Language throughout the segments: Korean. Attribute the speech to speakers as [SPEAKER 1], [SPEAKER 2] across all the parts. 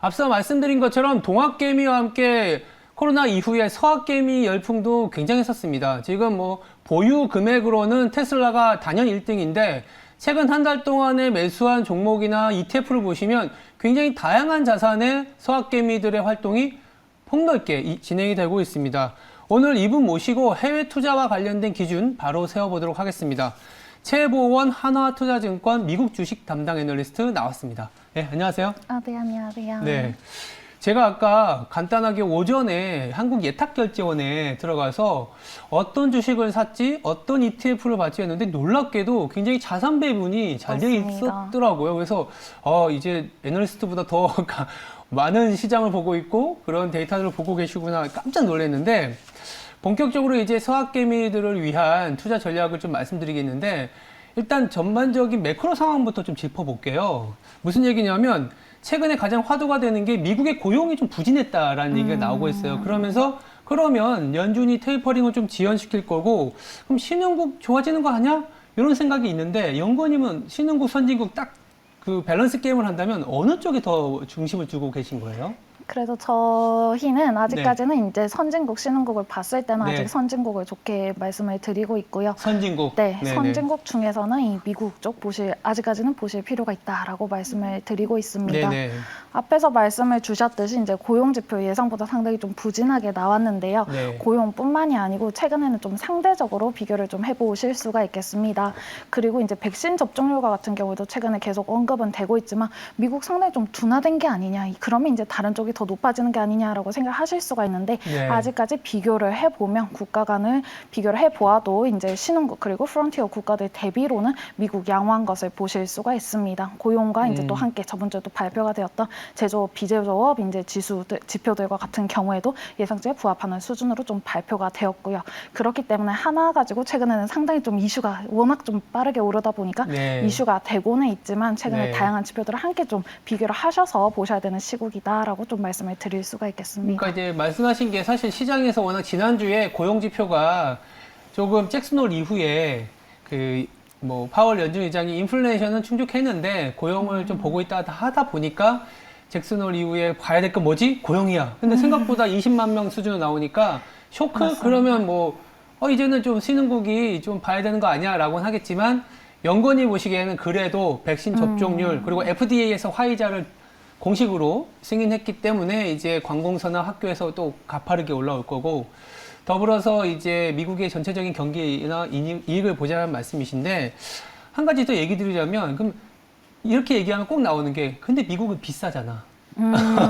[SPEAKER 1] 앞서 말씀드린 것처럼 동학개미와 함께 코로나 이후에 서학개미 열풍도 굉장했었습니다. 지금 뭐 보유 금액으로는 테슬라가 단연 1등인데 최근 한 달 동안에 매수한 종목이나 ETF를 보시면 굉장히 다양한 자산의 서학개미들의 활동이 폭넓게 진행이 되고 있습니다. 오늘 이분 모시고 해외 투자와 관련된 기준 바로 세워보도록 하겠습니다. 최보원 한화투자증권 미국 주식 담당 애널리스트 나왔습니다. 네, 안녕하세요.
[SPEAKER 2] 네, 안녕하세요.
[SPEAKER 1] 네. 제가 아까 간단하게 오전에 한국예탁결제원에 들어가서 어떤 주식을 샀지, 어떤 ETF를 봤지 했는데 놀랍게도 굉장히 자산 배분이 잘 돼 있었더라고요. 그래서 이제 애널리스트보다 더 많은 시장을 보고 있고 그런 데이터들을 보고 계시구나 깜짝 놀랐는데 본격적으로 이제 서학개미들을 위한 투자 전략을 좀 말씀드리겠는데 일단 전반적인 매크로 상황부터 좀 짚어볼게요. 무슨 얘기냐면 최근에 가장 화두가 되는 게 미국의 고용이 좀 부진했다라는 얘기가 나오고 있어요. 그러면 연준이 테이퍼링을 좀 지연시킬 거고 그럼 신흥국 좋아지는 거 아니야? 이런 생각이 있는데 연구원님은 신흥국 선진국 딱 그 밸런스 게임을 한다면 어느 쪽에 더 중심을 두고 계신 거예요?
[SPEAKER 2] 그래서 저희는 아직까지는 이제 선진국, 신흥국을 봤을 때는 아직 선진국을 좋게 말씀을 드리고 있고요.
[SPEAKER 1] 선진국?
[SPEAKER 2] 네, 선진국 중에서는 이 미국 쪽 아직까지는 보실 필요가 있다라고 말씀을 드리고 있습니다.
[SPEAKER 1] 네네.
[SPEAKER 2] 앞에서 말씀을 주셨듯이 이제 고용지표 예상보다 상당히 좀 부진하게 나왔는데요.
[SPEAKER 1] 네.
[SPEAKER 2] 고용뿐만이 아니고 최근에는 좀 상대적으로 비교를 좀 해보실 수가 있겠습니다. 그리고 이제 백신 접종률과 같은 경우도 최근에 계속 언급은 되고 있지만 미국 상당히 좀 둔화된 게 아니냐. 그러면 이제 다른 쪽이 더 높아지는 게 아니냐라고 생각하실 수가 있는데 아직까지 비교를 해보면 국가 간을 비교를 해보아도 이제 신흥국 그리고 프론티어 국가들 대비로는 미국 양호한 것을 보실 수가 있습니다. 고용과 이제 또 함께 저번 주에도 발표가 되었던 제조업, 비제조업 이제 지표들과 같은 경우에도 예상치에 부합하는 수준으로 좀 발표가 되었고요. 그렇기 때문에 하나 가지고 최근에는 상당히 좀 이슈가 워낙 좀 빠르게 오르다 보니까 이슈가 되고는 있지만 최근에 다양한 지표들을 함께 좀 비교를 하셔서 보셔야 되는 시국이다라고 좀 말씀을 드릴 수가 있겠습니다.
[SPEAKER 1] 그러니까 이제 말씀하신 게 사실 시장에서 워낙 지난주에 고용 지표가 조금 잭슨홀 이후에 뭐 파월 연준 의장이 인플레이션은 충족했는데 고용을 좀 보고 있다 하다 보니까 잭슨홀 이후에 봐야 될 건 뭐지? 고용이야. 근데 생각보다 20만 명 수준으로 나오니까 쇼크?
[SPEAKER 2] 맞습니다.
[SPEAKER 1] 그러면 뭐 이제는 좀 신흥국이 좀 봐야 되는 거 아니야? 라고는 하겠지만 연구원이 보시기에는 그래도 백신 접종률 그리고 FDA에서 화이자를 공식으로 승인했기 때문에 이제 관공서나 학교에서 또 가파르게 올라올 거고 더불어서 이제 미국의 전체적인 경기나 이익을 보자는 말씀이신데 한 가지 더 얘기 드리자면 그럼 이렇게 얘기하면 꼭 나오는 게 근데 미국은 비싸잖아.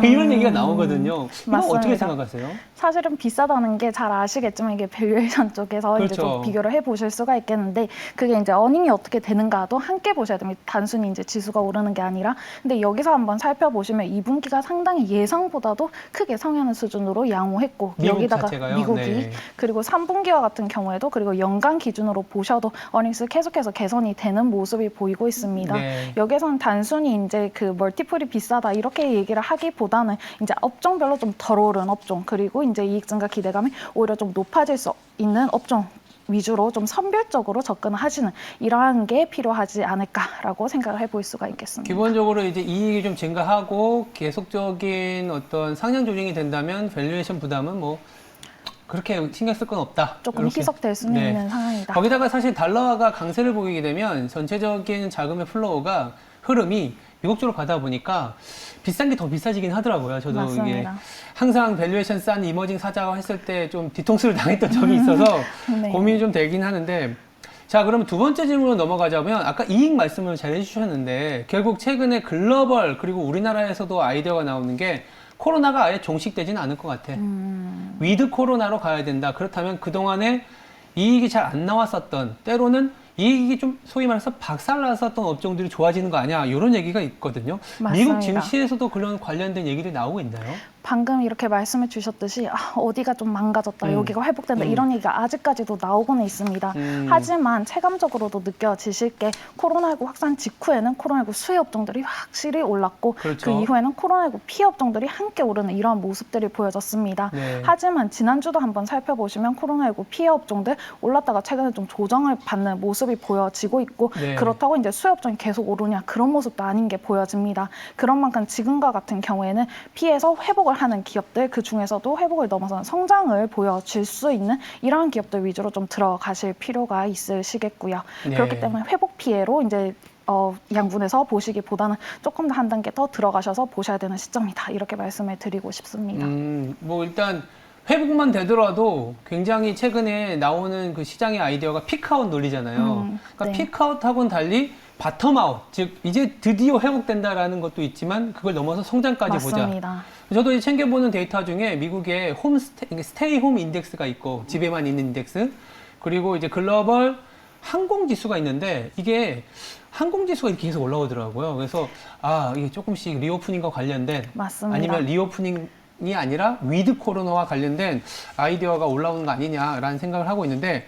[SPEAKER 1] 이런 얘기가 나오거든요. 이거 어떻게 생각하세요?
[SPEAKER 2] 사실은 비싸다는 게 잘 아시겠지만 이게 밸류에이션 쪽에서 이제 좀 비교를 해보실 수가 있겠는데 그게 이제 어닝이 어떻게 되는가도 함께 보셔야 됩니다. 단순히 이제 지수가 오르는 게 아니라 근데 여기서 한번 살펴보시면 2분기가 상당히 예상보다도 크게 성하는 수준으로 양호했고 여기다가
[SPEAKER 1] 자체가요?
[SPEAKER 2] 미국이 그리고 3분기와 같은 경우에도 그리고 연간 기준으로 보셔도 어닝스 계속해서 개선이 되는 모습이 보이고 있습니다. 여기서는 단순히 이제 그 멀티플이 비싸다 이렇게 얘기를 하기보다는 이제 업종별로 좀 덜 오른 업종 그리고 이제 이익 증가 기대감이 오히려 좀 높아질 수 있는 업종 위주로 좀 선별적으로 접근을 하시는 이러한 게 필요하지 않을까라고 생각을 해볼 수가 있겠습니다.
[SPEAKER 1] 기본적으로 이제 이익이 좀 증가하고 계속적인 어떤 상향 조정이 된다면 밸류에이션 부담은 뭐 그렇게 신경 쓸 건 없다.
[SPEAKER 2] 조금 희석될 수는 있는 상황이다.
[SPEAKER 1] 거기다가 사실 달러화가 강세를 보이게 되면 전체적인 자금의 플로우가 흐름이 미국 쪽으로 가다 보니까 비싼 게 더 비싸지긴 하더라고요. 저도
[SPEAKER 2] 맞습니다.
[SPEAKER 1] 이게 항상 밸류에이션 싼 이머징 사자가 했을 때 좀 뒤통수를 당했던 적이 있어서 고민이 좀 되긴 하는데 자, 그럼 두 번째 질문으로 넘어가자면 아까 이익 말씀을 잘 해주셨는데 결국 최근에 글로벌 그리고 우리나라에서도 아이디어가 나오는 게 코로나가 아예 종식되지는 않을 것 같아. 위드 코로나로 가야 된다. 그렇다면 그동안에 이익이 잘 안 나왔었던 때로는 이익이 좀 소위 말해서 박살났었던 업종들이 좋아지는 거 아니야 이런 얘기가 있거든요.
[SPEAKER 2] 맞습니다.
[SPEAKER 1] 미국 증시에서도 그런 관련된 얘기들이 나오고 있나요?
[SPEAKER 2] 방금 이렇게 말씀해 주셨듯이 어디가 좀 망가졌다, 여기가 회복된다 이런 얘기가 아직까지도 나오고는 있습니다. 하지만 체감적으로도 느껴지실 게 코로나19 확산 직후에는 코로나19 수혜 업종들이 확실히 올랐고
[SPEAKER 1] 그렇죠.
[SPEAKER 2] 그 이후에는 코로나19 피해 업종들이 함께 오르는 이러한 모습들이 보여졌습니다.
[SPEAKER 1] 네.
[SPEAKER 2] 하지만 지난주도 한번 살펴보시면 코로나19 피해 업종들 올랐다가 최근에 좀 조정을 받는 모습이 보여지고 있고
[SPEAKER 1] 네.
[SPEAKER 2] 그렇다고 이제 수혜 업종이 계속 오르냐 그런 모습도 아닌 게 보여집니다. 그런 만큼 지금과 같은 경우에는 피해서 회복을 하는 기업들 그 중에서도 회복을 넘어서는 성장을 보여줄 수 있는 이러한 기업들 위주로 좀 들어가실 필요가 있으시겠고요.
[SPEAKER 1] 네.
[SPEAKER 2] 그렇기 때문에 회복 피해로 이제 양분해서 보시기보다는 조금 더 한 단계 더 들어가셔서 보셔야 되는 시점이다. 이렇게 말씀을 드리고 싶습니다.
[SPEAKER 1] 뭐 일단 회복만 되더라도 굉장히 최근에 나오는 그 시장의 아이디어가 피크아웃 논리잖아요. 그러니까
[SPEAKER 2] 네.
[SPEAKER 1] 피크아웃하고는 달리 바텀아웃, 즉 이제 드디어 회복된다라는 것도 있지만 그걸 넘어서 성장까지 보자.
[SPEAKER 2] 맞습니다.
[SPEAKER 1] 저도 이제 챙겨보는 데이터 중에 미국의 스테이 홈 인덱스가 있고 집에만 있는 인덱스 그리고 이제 글로벌 항공지수가 있는데 이게 항공지수가 이렇게 계속 올라오더라고요. 그래서 이게 조금씩 리오프닝과 관련된
[SPEAKER 2] 맞습니다.
[SPEAKER 1] 아니면 리오프닝이 아니라 위드 코로나와 관련된 아이디어가 올라오는 거 아니냐라는 생각을 하고 있는데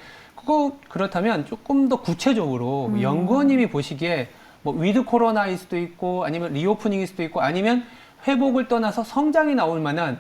[SPEAKER 1] 그렇다면 조금 더 구체적으로 연구원님이 보시기에 뭐 위드 코로나일 수도 있고 아니면 리오프닝일 수도 있고 아니면 회복을 떠나서 성장이 나올 만한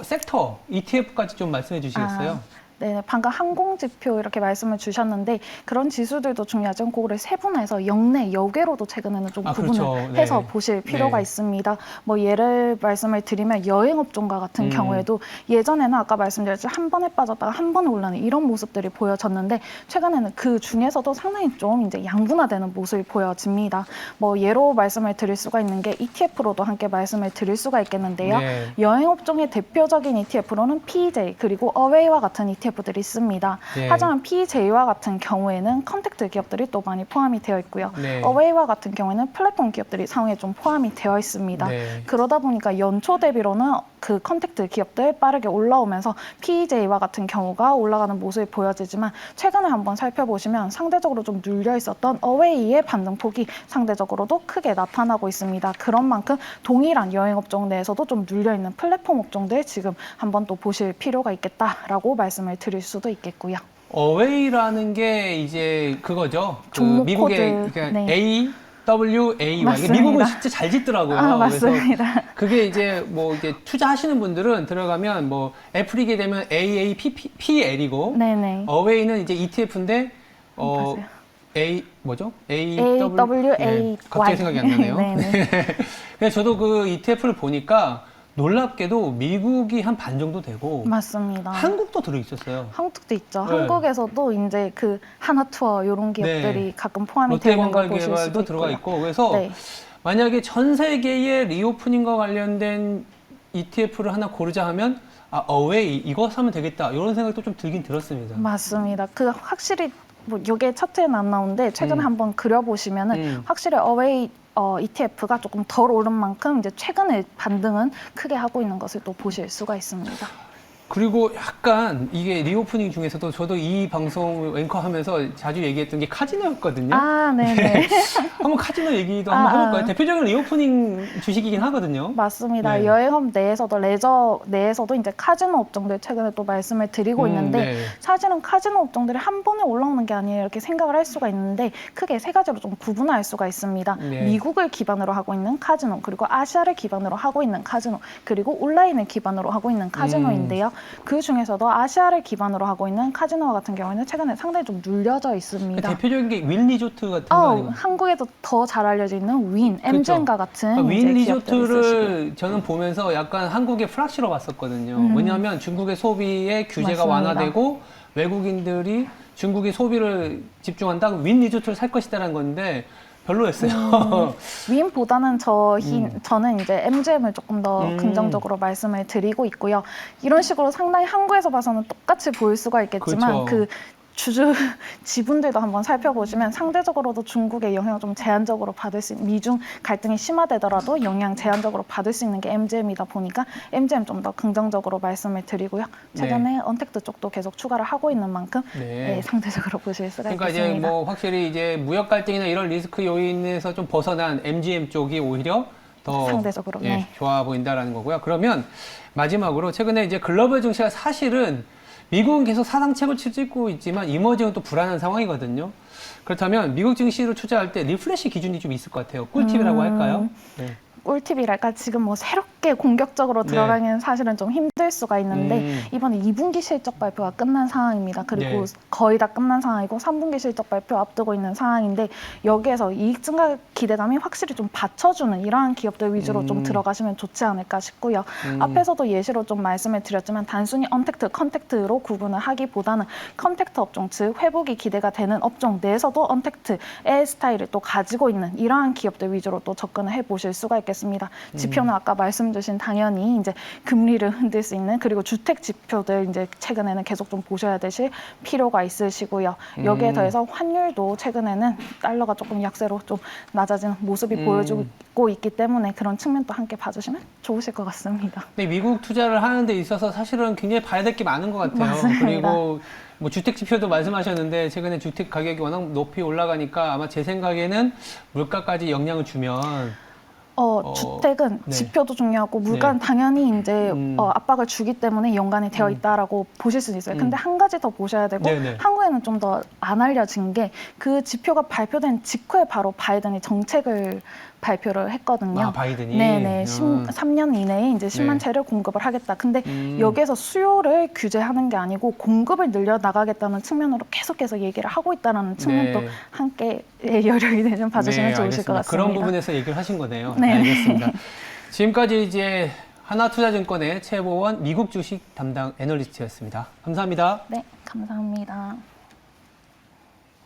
[SPEAKER 1] 섹터 ETF까지 좀 말씀해 주시겠어요?
[SPEAKER 2] 네, 방금 항공지표 이렇게 말씀을 주셨는데 그런 지수들도 중요하지만 그거를 세분화해서 역내, 역외로도 최근에는 좀 구분을
[SPEAKER 1] 그렇죠.
[SPEAKER 2] 해서
[SPEAKER 1] 네.
[SPEAKER 2] 보실 필요가
[SPEAKER 1] 네.
[SPEAKER 2] 있습니다. 뭐 예를 말씀을 드리면 여행업종과 같은 경우에도 예전에는 아까 말씀드렸듯이 한 번에 빠졌다가 한 번에 올라는 이런 모습들이 보여졌는데 최근에는 그 중에서도 상당히 좀 이제 양분화되는 모습이 보여집니다. 뭐 예로 말씀을 드릴 수가 있는 게 ETF로도 함께 말씀을 드릴 수가 있겠는데요.
[SPEAKER 1] 네.
[SPEAKER 2] 여행업종의 대표적인 ETF로는 PJ 그리고 어웨이와 같은 ETF들이 있습니다.
[SPEAKER 1] 네.
[SPEAKER 2] 하지만 PJ와 같은 경우에는 컨택트 기업들이 또 많이 포함이 되어 있고요.
[SPEAKER 1] 네.
[SPEAKER 2] 어웨이와 같은 경우에는 플랫폼 기업들이 상위에 좀 포함이 되어 있습니다.
[SPEAKER 1] 네.
[SPEAKER 2] 그러다 보니까 연초 대비로는 그 컨택트 기업들 빠르게 올라오면서 PJ와 같은 경우가 올라가는 모습이 보여지지만 최근에 한번 살펴보시면 상대적으로 좀 눌려 있었던 어웨이의 반등폭이 상대적으로도 크게 나타나고 있습니다. 그런 만큼 동일한 여행업종 내에서도 좀 눌려 있는 플랫폼 업종들 지금 한번 또 보실 필요가 있겠다라고 말씀을 드릴 수도 있겠고요.
[SPEAKER 1] 어웨이라는 게 이제 그거죠. 그
[SPEAKER 2] 종목
[SPEAKER 1] 미국의
[SPEAKER 2] 코드.
[SPEAKER 1] 그러니까
[SPEAKER 2] 네.
[SPEAKER 1] AWAY.
[SPEAKER 2] 맞습니다.
[SPEAKER 1] 미국은 진짜 잘 짓더라고요.
[SPEAKER 2] 맞습니다.
[SPEAKER 1] 그래서 그게 이제 뭐 이제 투자하시는 분들은 들어가면 뭐 애플이게 되면 AAPPL이고
[SPEAKER 2] 네네.
[SPEAKER 1] 어웨이는 이제 ETF인데
[SPEAKER 2] 맞아요.
[SPEAKER 1] 뭐죠?
[SPEAKER 2] AWAY.
[SPEAKER 1] 갑자기 생각이 안 나네요.
[SPEAKER 2] 네네.
[SPEAKER 1] 그래서 저도 그 ETF를 보니까 놀랍게도 미국이 한 반 정도 되고
[SPEAKER 2] 맞습니다.
[SPEAKER 1] 한국도 들어 있었어요.
[SPEAKER 2] 한국도 있죠.
[SPEAKER 1] 네.
[SPEAKER 2] 한국에서도 이제 그 하나투어 이런 기업들이
[SPEAKER 1] 네.
[SPEAKER 2] 가끔 포함이 되어 있는 걸 보실 수도
[SPEAKER 1] 롯데관광개발도 들어가
[SPEAKER 2] 있고요.
[SPEAKER 1] 있고 그래서
[SPEAKER 2] 네.
[SPEAKER 1] 만약에 전 세계의 리오프닝과 관련된 ETF를 하나 고르자 하면 어웨이 이거 사면 되겠다 이런 생각도 좀 들긴 들었습니다.
[SPEAKER 2] 맞습니다. 그 확실히 뭐 이게 차트에는 안 나오는데 최근에 한번 그려보시면은 확실히 어웨이 ETF가 조금 덜 오른 만큼 이제 최근에 반등은 크게 하고 있는 것을 또 보실 수가 있습니다.
[SPEAKER 1] 그리고 약간 이게 리오프닝 중에서도 저도 이 방송 앵커하면서 자주 얘기했던 게 카지노였거든요.
[SPEAKER 2] 네네.
[SPEAKER 1] 한번 카지노 얘기도 한번 해볼까요? 대표적인 리오프닝 주식이긴 하거든요.
[SPEAKER 2] 맞습니다.
[SPEAKER 1] 네.
[SPEAKER 2] 여행업 내에서도 레저 내에서도 이제 카지노 업종들 최근에 또 말씀을 드리고 있는데
[SPEAKER 1] 네.
[SPEAKER 2] 사실은 카지노 업종들이 한 번에 올라오는 게 아니에요. 이렇게 생각을 할 수가 있는데 크게 세 가지로 좀 구분할 수가 있습니다.
[SPEAKER 1] 네.
[SPEAKER 2] 미국을 기반으로 하고 있는 카지노, 그리고 아시아를 기반으로 하고 있는 카지노, 그리고 온라인을 기반으로 하고 있는 카지노인데요. 그 중에서도 아시아를 기반으로 하고 있는 카지노와 같은 경우에는 최근에 상당히 좀 눌려져 있습니다.
[SPEAKER 1] 대표적인 게 윈 리조트 같은 거 아니에요?
[SPEAKER 2] 한국에도 더 잘 알려져 있는 윈, MGM과 같은
[SPEAKER 1] 그러니까 윈
[SPEAKER 2] 이제 기업들이 있으시고요.
[SPEAKER 1] 리조트를 저는 보면서 약간 한국의 플락시로 봤었거든요. 왜냐하면 중국의 소비에 규제가
[SPEAKER 2] 맞습니다.
[SPEAKER 1] 완화되고 외국인들이 중국의 소비를 집중한다. 윈 리조트를 살 것이다라는 건데 별로였어요.
[SPEAKER 2] 윈보다는 저는 이제 MGM을 조금 더 긍정적으로 말씀을 드리고 있고요. 이런 식으로 상당히 한국에서 봐서는 똑같이 보일 수가 있겠지만
[SPEAKER 1] 그렇죠.
[SPEAKER 2] 그 주주 지분들도 한번 살펴보시면 상대적으로도 중국의 영향을 좀 제한적으로 받을 수 있는, 미중 갈등이 심화되더라도 영향 제한적으로 받을 수 있는 게 MGM이다 보니까 MGM 좀 더 긍정적으로 말씀을 드리고요. 최근에 언택트 쪽도 계속 추가를 하고 있는 만큼
[SPEAKER 1] 네.
[SPEAKER 2] 상대적으로 보실 수가
[SPEAKER 1] 그러니까
[SPEAKER 2] 있겠습니다.
[SPEAKER 1] 이제 뭐 확실히 이제 무역 갈등이나 이런 리스크 요인에서 좀 벗어난 MGM 쪽이 오히려 더
[SPEAKER 2] 상대적으로,
[SPEAKER 1] 예,
[SPEAKER 2] 네.
[SPEAKER 1] 좋아 보인다라는 거고요. 그러면 마지막으로 최근에 이제 글로벌 증시가 사실은 미국은 계속 사상책을 찍고 있지만 이머징은 또 불안한 상황이거든요. 그렇다면 미국 증시로 투자할 때 리플레시 기준이 좀 있을 것 같아요. 꿀팁이라고 할까요? 네.
[SPEAKER 2] 꿀팁이랄까 지금 뭐 새롭게 공격적으로
[SPEAKER 1] 네.
[SPEAKER 2] 들어가기는 사실은 좀 힘들 수가 있는데 이번에 2분기 실적 발표가 끝난 상황입니다. 그리고
[SPEAKER 1] 네.
[SPEAKER 2] 거의 다 끝난 상황이고 3분기 실적 발표 앞두고 있는 상황인데 여기에서 이익 증가 기대감이 확실히 좀 받쳐주는 이러한 기업들 위주로 좀 들어가시면 좋지 않을까 싶고요. 앞에서도 예시로 좀 말씀을 드렸지만 단순히 언택트, 컨택트로 구분을 하기보다는 컨택트 업종, 즉 회복이 기대가 되는 업종 내에서도 언택트의 스타일을 또 가지고 있는 이러한 기업들 위주로 또 접근을 해보실 수가 있겠습니다. 지표는 아까 말씀 주신 당연히 이제 금리를 흔들 수 있는 그리고 주택 지표들 이제 최근에는 계속 좀 보셔야 되실 필요가 있으시고요. 여기에 더해서 환율도 최근에는 달러가 조금 약세로 좀 낮아지는 모습이 보여주고 있기 때문에 그런 측면도 함께 봐주시면 좋으실 것 같습니다.
[SPEAKER 1] 근데 미국 투자를 하는 데 있어서 사실은 굉장히 봐야 될 게 많은 것 같아요.
[SPEAKER 2] 맞습니다.
[SPEAKER 1] 그리고 뭐 주택 지표도 말씀하셨는데 최근에 주택 가격이 워낙 높이 올라가니까 아마 제 생각에는 물가까지 영향을 주면
[SPEAKER 2] 주택은
[SPEAKER 1] 네.
[SPEAKER 2] 지표도 중요하고 물가는 당연히 이제 압박을 주기 때문에 연관이 되어 있다라고 보실 수 있어요. 근데 한 가지 더 보셔야 되고
[SPEAKER 1] 네네.
[SPEAKER 2] 한국에는 좀 더 안 알려진 게 그 지표가 발표된 직후에 바로 바이든이 정책을 발표를 했거든요.
[SPEAKER 1] 아, 바이든이?
[SPEAKER 2] 네네. 3년 이내에 이제 10만
[SPEAKER 1] 네.
[SPEAKER 2] 채를 공급을 하겠다. 근데 여기에서 수요를 규제하는 게 아니고 공급을 늘려 나가겠다는 측면으로 계속해서 얘기를 하고 있다는 측면도
[SPEAKER 1] 네.
[SPEAKER 2] 함께 여력이 되면 봐주시면
[SPEAKER 1] 네,
[SPEAKER 2] 좋으실 것
[SPEAKER 1] 알겠습니다.
[SPEAKER 2] 같습니다.
[SPEAKER 1] 그런 부분에서 얘기를 하신 거네요.
[SPEAKER 2] 네.
[SPEAKER 1] 알겠습니다. 지금까지 이제 하나투자증권의 최보원 미국 주식 담당 애널리스트였습니다. 감사합니다.
[SPEAKER 2] 네, 감사합니다.